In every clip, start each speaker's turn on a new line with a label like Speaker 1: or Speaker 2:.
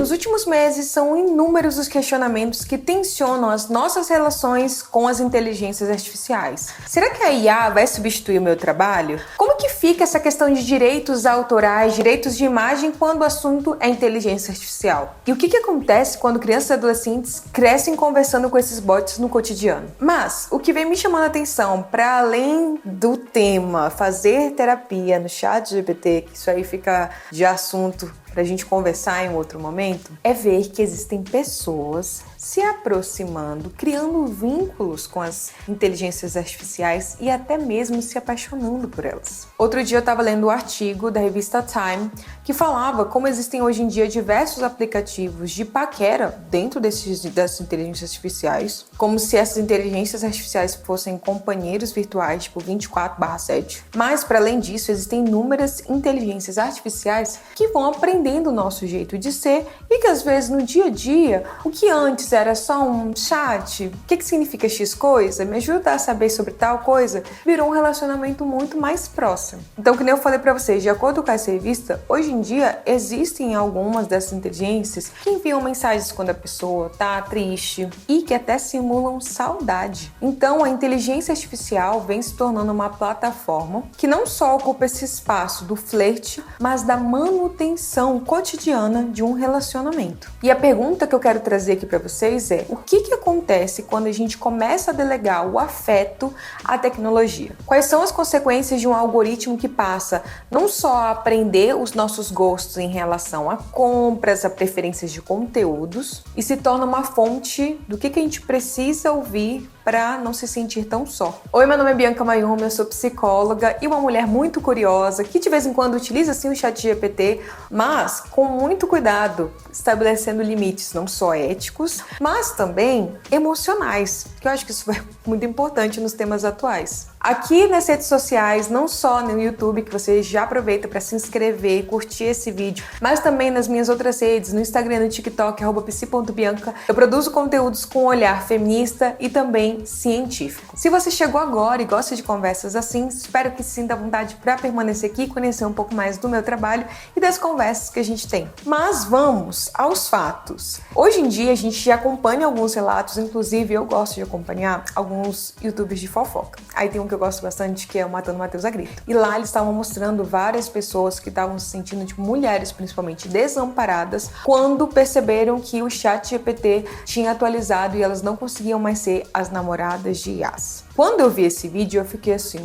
Speaker 1: nos últimos meses são inúmeros os questionamentos que tensionam as nossas relações com as inteligências artificiais. Será que a IA vai substituir o meu trabalho? Como que fica essa questão de direitos autorais, direitos de imagem quando o assunto é inteligência artificial? E o que acontece quando crianças e adolescentes crescem conversando com esses bots no cotidiano? Mas o que vem me chamando a atenção, para além do tema fazer terapia no ChatGPT, que isso aí fica de assunto pra gente conversar em outro momento, é ver que existem pessoas se aproximando, criando vínculos com as inteligências artificiais e até mesmo se apaixonando por elas. Outro dia eu estava lendo um artigo da revista Time que falava como existem hoje em dia diversos aplicativos de paquera dentro dessas inteligências artificiais, como se essas inteligências artificiais fossem companheiros virtuais, tipo 24/7. Mas, para além disso, existem inúmeras inteligências artificiais que vão aprendendo o nosso jeito de ser e que, às vezes, no dia a dia, o que antes era só um chat, o que significa X coisa, me ajuda a saber sobre tal coisa, virou um relacionamento muito mais próximo. Então, que nem eu falei pra vocês, de acordo com essa revista, hoje em dia existem algumas dessas inteligências que enviam mensagens quando a pessoa tá triste e que até simulam saudade. Então, a inteligência artificial vem se tornando uma plataforma que não só ocupa esse espaço do flerte, mas da manutenção cotidiana de um relacionamento. E a pergunta que eu quero trazer aqui para vocês é: o que acontece quando a gente começa a delegar o afeto à tecnologia? Quais são as consequências de um algoritmo que passa não só a aprender os nossos gostos em relação a compras, a preferências de conteúdos e se torna uma fonte do que a gente precisa ouvir para não se sentir tão só. Oi, meu nome é Bianca Mayumi, eu sou psicóloga e uma mulher muito curiosa que de vez em quando utiliza sim o ChatGPT, mas com muito cuidado, estabelecendo limites não só éticos, mas também emocionais, que eu acho que isso é muito importante nos temas atuais. Aqui nas redes sociais, não só no YouTube, que você já aproveita para se inscrever, curtir esse vídeo, mas também nas minhas outras redes, no Instagram, no TikTok, @psi.bianca, eu produzo conteúdos com um olhar feminista e também científico. Se você chegou agora e gosta de conversas assim, espero que sinta vontade para permanecer aqui e conhecer um pouco mais do meu trabalho e das conversas que a gente tem. Mas vamos aos fatos. Hoje em dia a gente já acompanha alguns relatos, inclusive eu gosto de acompanhar alguns YouTubers de fofoca. Aí tem um que eu gosto bastante, que é o Matando Matheus a Grito. E lá eles estavam mostrando várias pessoas que estavam se sentindo, tipo, mulheres principalmente, desamparadas, quando perceberam que o ChatGPT tinha atualizado e elas não conseguiam mais ser as namoradas de IAs. Quando eu vi esse vídeo, eu fiquei assim,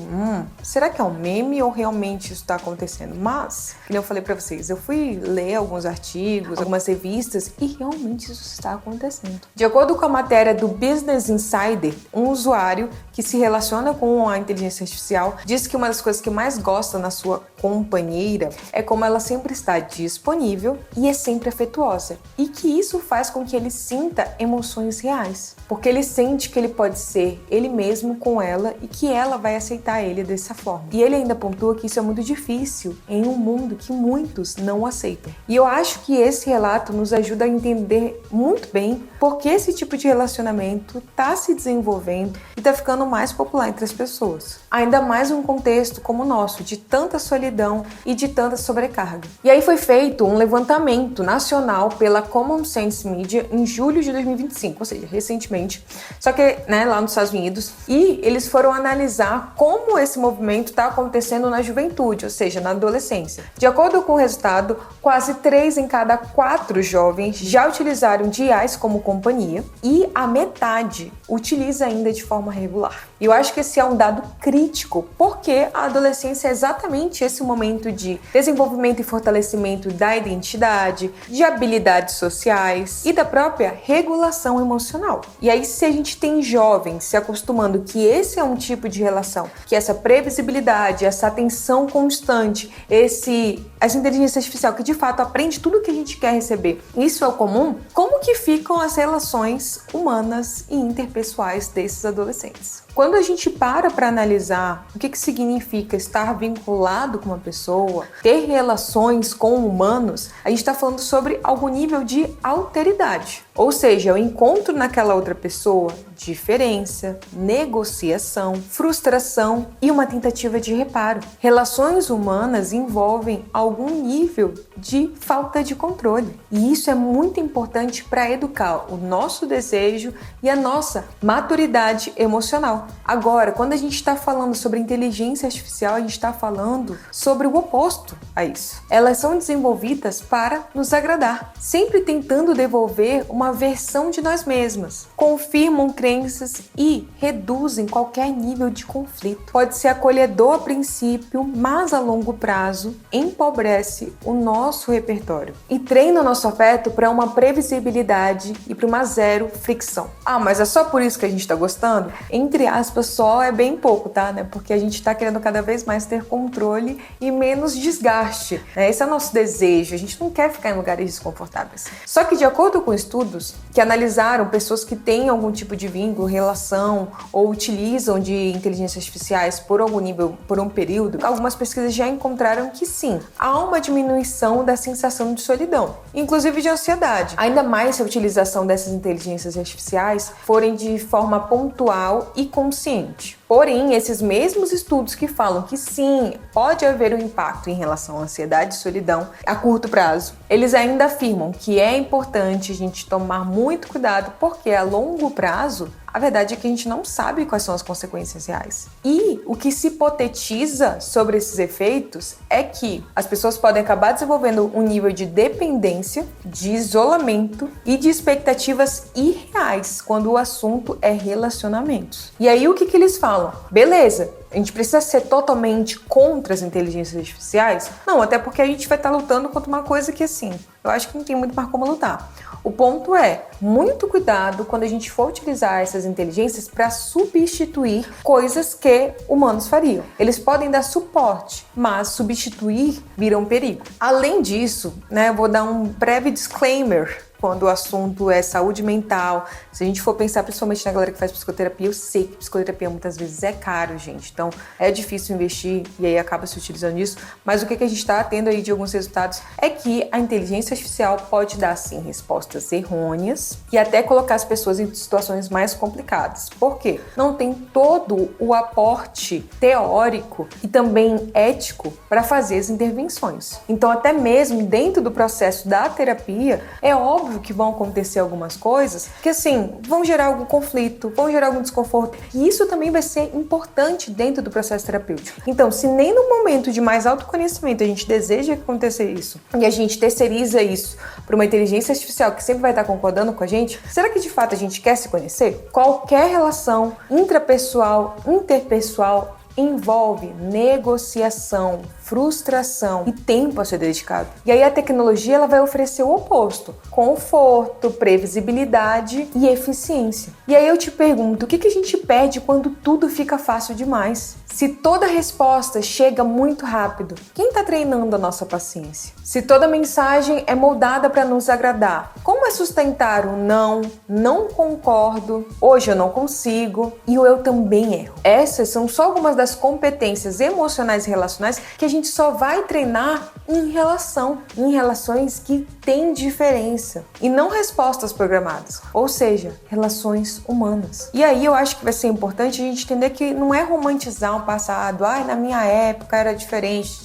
Speaker 1: será que é um meme ou realmente isso está acontecendo? Mas, como eu falei pra vocês, eu fui ler alguns artigos, algumas revistas e realmente isso está acontecendo. De acordo com a matéria do Business Insider, um usuário que se relaciona com a inteligência artificial diz que uma das coisas que mais gosta na sua companheira é como ela sempre está disponível e é sempre afetuosa. E que isso faz com que ele sinta emoções reais. Porque ele sente que ele pode ser ele mesmo com ela e que ela vai aceitar ele dessa forma. E ele ainda pontua que isso é muito difícil em um mundo que muitos não aceitam. E eu acho que esse relato nos ajuda a entender muito bem por que esse tipo de relacionamento está se desenvolvendo e está ficando mais popular entre as pessoas. Ainda mais um contexto como o nosso, de tanta solidão e de tanta sobrecarga. E aí foi feito um levantamento nacional pela Common Sense Media em julho de 2025, ou seja, recentemente, só que lá nos Estados Unidos, e eles foram analisar como esse movimento está acontecendo na juventude, ou seja, na adolescência. De acordo com o resultado, quase 3 em cada 4 jovens já utilizaram de IAs como companhia e a metade utiliza ainda de forma regular. E eu acho que esse é um dado crítico, porque a adolescência é exatamente esse momento de desenvolvimento e fortalecimento da identidade, de habilidades sociais e da própria regulação emocional. E aí, se a gente tem jovens se acostumando que esse é um tipo de relação, que essa previsibilidade, essa atenção constante, essa inteligência artificial que de fato aprende tudo que a gente quer receber, isso é o comum, como que ficam as relações humanas e interpessoais desses adolescentes? Quando a gente para analisar o que significa estar vinculado com uma pessoa, ter relações com humanos, a gente está falando sobre algum nível de alteridade. Ou seja, eu encontro naquela outra pessoa diferença, negociação, frustração e uma tentativa de reparo. Relações humanas envolvem algum nível de falta de controle. E isso é muito importante para educar o nosso desejo e a nossa maturidade emocional. Agora, quando a gente está falando sobre inteligência artificial, a gente está falando sobre o oposto a isso. Elas são desenvolvidas para nos agradar, sempre tentando devolver uma versão de nós mesmas. Confirmam crenças e reduzem qualquer nível de conflito. Pode ser acolhedor a princípio, mas a longo prazo empobrece o nosso repertório e treina o nosso afeto para uma previsibilidade e para uma zero fricção. Ah, mas é só por isso que a gente está gostando? Entre aspas, só é bem pouco, tá? Porque a gente está querendo cada vez mais ter controle e menos desgaste. Esse é o nosso desejo. A gente não quer ficar em lugares desconfortáveis. Só que de acordo com estudos que analisaram pessoas que têm algum tipo de vínculo, relação ou utilizam de inteligências artificiais por algum nível, por um período, algumas pesquisas já encontraram que sim, há uma diminuição da sensação de solidão, inclusive de ansiedade. Ainda mais se a utilização dessas inteligências artificiais forem de forma pontual e consciente. Porém, esses mesmos estudos que falam que sim, pode haver um impacto em relação à ansiedade e solidão a curto prazo, eles ainda afirmam que é importante a gente tomar muito cuidado porque a longo prazo, a verdade é que a gente não sabe quais são as consequências reais. E o que se hipotetiza sobre esses efeitos é que as pessoas podem acabar desenvolvendo um nível de dependência, de isolamento e de expectativas irreais quando o assunto é relacionamentos. E aí o que eles falam? Beleza, a gente precisa ser totalmente contra as inteligências artificiais? Não, até porque a gente vai estar lutando contra uma coisa que, assim, eu acho que não tem muito mais como lutar. O ponto é, muito cuidado quando a gente for utilizar essas inteligências para substituir coisas que humanos fariam. Eles podem dar suporte, mas substituir vira um perigo. Além disso, eu vou dar um breve disclaimer quando o assunto é saúde mental. Se a gente for pensar principalmente na galera que faz psicoterapia, eu sei que psicoterapia muitas vezes é caro, gente. Então é difícil investir e aí acaba se utilizando isso. Mas o que a gente está tendo aí de alguns resultados é que a inteligência artificial pode dar sim respostas errôneas e até colocar as pessoas em situações mais complicadas. Por quê? Não tem todo o aporte teórico e também ético para fazer as intervenções. Então até mesmo dentro do processo da terapia, é óbvio que vão acontecer algumas coisas que, assim, vão gerar algum conflito, vão gerar algum desconforto. E isso também vai ser importante dentro do processo terapêutico. Então, se nem no momento de mais autoconhecimento a gente deseja que aconteça isso e a gente terceiriza isso para uma inteligência artificial que sempre vai estar concordando com a gente, será que de fato a gente quer se conhecer? Qualquer relação intrapessoal, interpessoal, envolve negociação, frustração e tempo a ser dedicado. E aí a tecnologia ela vai oferecer o oposto: conforto, previsibilidade e eficiência. E aí eu te pergunto, o que a gente perde quando tudo fica fácil demais? Se toda resposta chega muito rápido, quem está treinando a nossa paciência? Se toda mensagem é moldada para nos agradar, como é sustentar o não concordo, hoje eu não consigo e o eu também erro? Essas são só algumas das competências emocionais e relacionais que a gente só vai treinar em relações que têm diferença e não respostas programadas, ou seja, relações humanas. E aí eu acho que vai ser importante a gente entender que não é romantizar um passado, na minha época era diferente,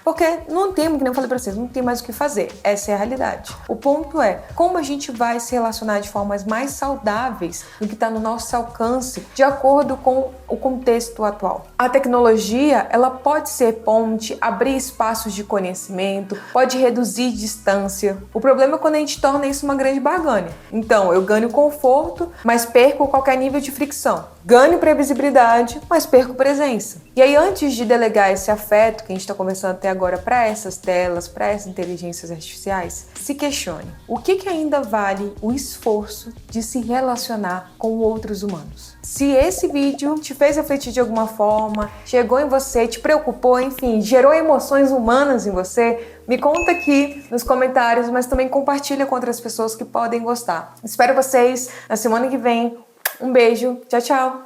Speaker 1: porque não tem, que nem eu falei pra vocês, não tem mais o que fazer, essa é a realidade. O ponto é, como a gente vai se relacionar de formas mais saudáveis do que está no nosso alcance, de acordo com o contexto atual. A tecnologia, ela pode ser ponte, abrir espaços de conhecimento, pode reduzir distância. O problema é quando a gente torna isso uma grande barganha. Então, eu ganho conforto, mas perco qualquer nível de fricção. Ganho previsibilidade, mas perco presença. E aí, antes de delegar esse afeto que a gente está conversando até agora para essas telas, para essas inteligências artificiais, se questione. O que ainda vale o esforço de se relacionar com outros humanos? Se esse vídeo te fez refletir de alguma forma, chegou em você, te preocupou, enfim, gerou emoções humanas em você, me conta aqui nos comentários, mas também compartilha com outras pessoas que podem gostar. Espero vocês na semana que vem. Um beijo, tchau, tchau!